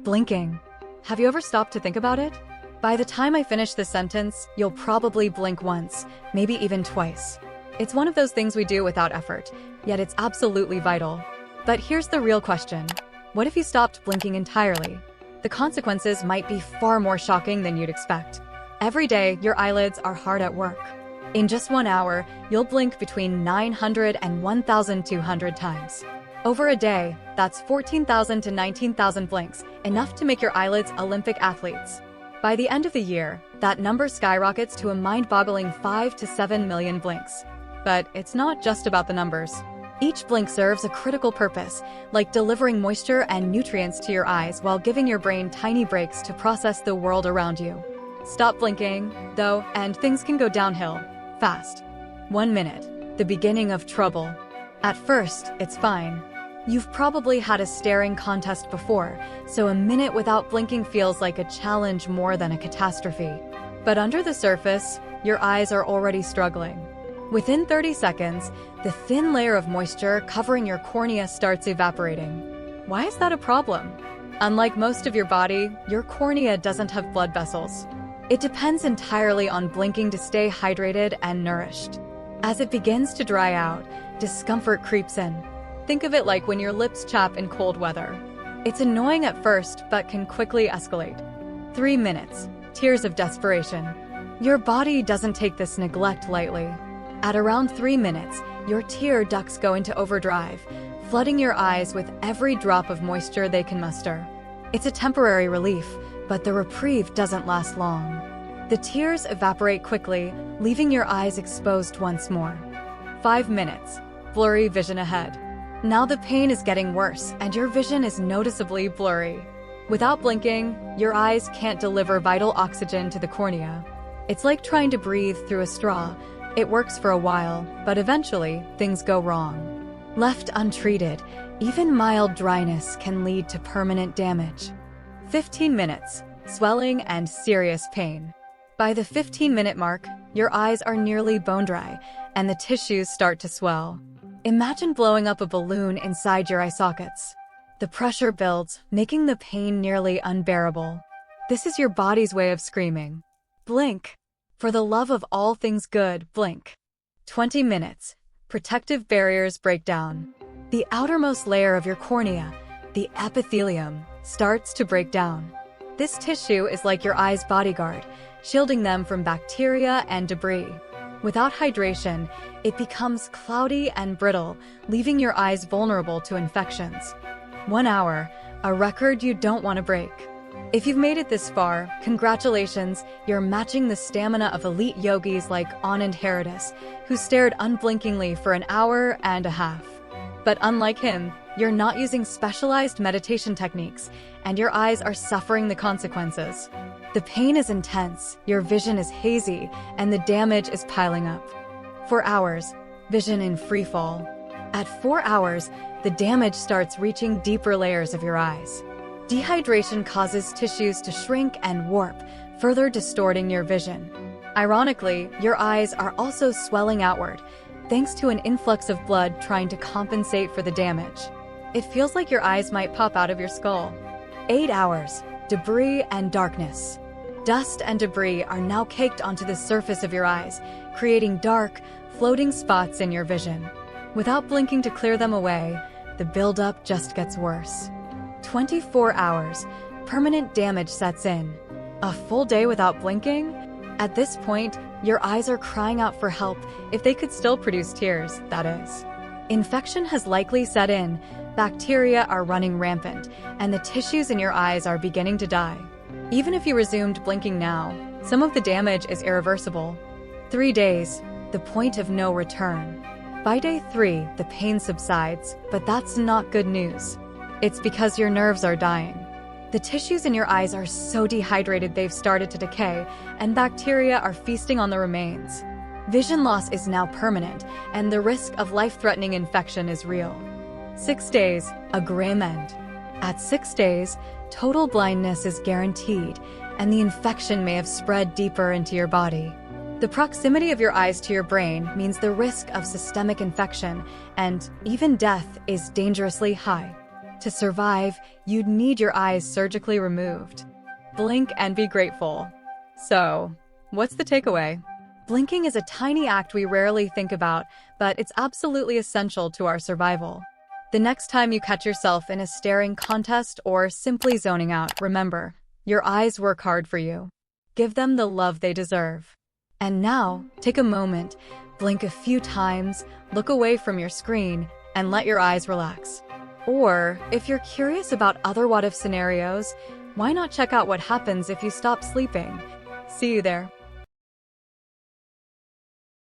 Blinking. Have you ever stopped to think about it? By the time I finish this sentence, you'll probably blink once, maybe even twice. It's one of those things we do without effort, yet it's absolutely vital. But here's the real question. What if you stopped blinking entirely? The consequences might be far more shocking than you'd expect. Every day, your eyelids are hard at work. In just 1 hour, you'll blink between 900 and 1,200 times. Over a day, that's 14,000 to 19,000 blinks, enough to make your eyelids Olympic athletes. By the end of the year, that number skyrockets to a mind-boggling 5 to 7 million blinks. But it's not just about the numbers. Each blink serves a critical purpose, like delivering moisture and nutrients to your eyes while giving your brain tiny breaks to process the world around you. Stop blinking, though, and things can go downhill, fast. 1 minute, the beginning of trouble. At first, it's fine. You've probably had a staring contest before, so a minute without blinking feels like a challenge more than a catastrophe. But under the surface, your eyes are already struggling. Within 30 seconds, the thin layer of moisture covering your cornea starts evaporating. Why is that a problem? Unlike most of your body, your cornea doesn't have blood vessels. It depends entirely on blinking to stay hydrated and nourished. As it begins to dry out, discomfort creeps in. Think of it like when your lips chap in cold weather. It's annoying at first, but can quickly escalate. 3 minutes. Tears of desperation. Your body doesn't take this neglect lightly. At around 3 minutes, your tear ducts go into overdrive, flooding your eyes with every drop of moisture they can muster. It's a temporary relief, but the reprieve doesn't last long. The tears evaporate quickly, leaving your eyes exposed once more. 5 minutes. Blurry vision ahead. Now the pain is getting worse, and your vision is noticeably blurry. Without blinking, your eyes can't deliver vital oxygen to the cornea. It's like trying to breathe through a straw. It works for a while, but eventually, things go wrong. Left untreated, even mild dryness can lead to permanent damage. 15 minutes. Swelling and serious pain. By the 15-minute mark, your eyes are nearly bone dry, and the tissues start to swell. Imagine blowing up a balloon inside your eye sockets. The pressure builds, making the pain nearly unbearable. This is your body's way of screaming. Blink. For the love of all things good, blink. 20 minutes. Protective barriers break down. The outermost layer of your cornea, the epithelium, starts to break down. This tissue is like your eye's bodyguard, shielding them from bacteria and debris. Without hydration, it becomes cloudy and brittle, leaving your eyes vulnerable to infections. 1 hour, a record you don't want to break. If you've made it this far, congratulations, you're matching the stamina of elite yogis like Anand Haridas, who stared unblinkingly for an hour and a half. But unlike him, you're not using specialized meditation techniques, and your eyes are suffering the consequences. The pain is intense, your vision is hazy, and the damage is piling up. For hours, vision in free fall. At 4 hours, the damage starts reaching deeper layers of your eyes. Dehydration causes tissues to shrink and warp, further distorting your vision. Ironically, your eyes are also swelling outward, thanks to an influx of blood trying to compensate for the damage. It feels like your eyes might pop out of your skull. 8 hours, debris and darkness. Dust and debris are now caked onto the surface of your eyes, creating dark, floating spots in your vision. Without blinking to clear them away, the buildup just gets worse. 24 hours, permanent damage sets in. A full day without blinking? At this point, your eyes are crying out for help, if they could still produce tears, that is. Infection has likely set in, bacteria are running rampant, and the tissues in your eyes are beginning to die. Even if you resumed blinking now, some of the damage is irreversible. 3 days, the point of no return. By day 3, the pain subsides, but that's not good news. It's because your nerves are dying. The tissues in your eyes are so dehydrated they've started to decay, and bacteria are feasting on the remains. Vision loss is now permanent, and the risk of life-threatening infection is real. 6 days, a grim end. At 6 days, total blindness is guaranteed, and the infection may have spread deeper into your body. The proximity of your eyes to your brain means the risk of systemic infection and even death is dangerously high. To survive, you'd need your eyes surgically removed. Blink and be grateful. So, what's the takeaway? Blinking is a tiny act we rarely think about, but it's absolutely essential to our survival. The next time you catch yourself in a staring contest or simply zoning out, remember, your eyes work hard for you. Give them the love they deserve. And now, take a moment, blink a few times, look away from your screen, and let your eyes relax. Or, if you're curious about other what-if scenarios, why not check out what happens if you stop sleeping? See you there.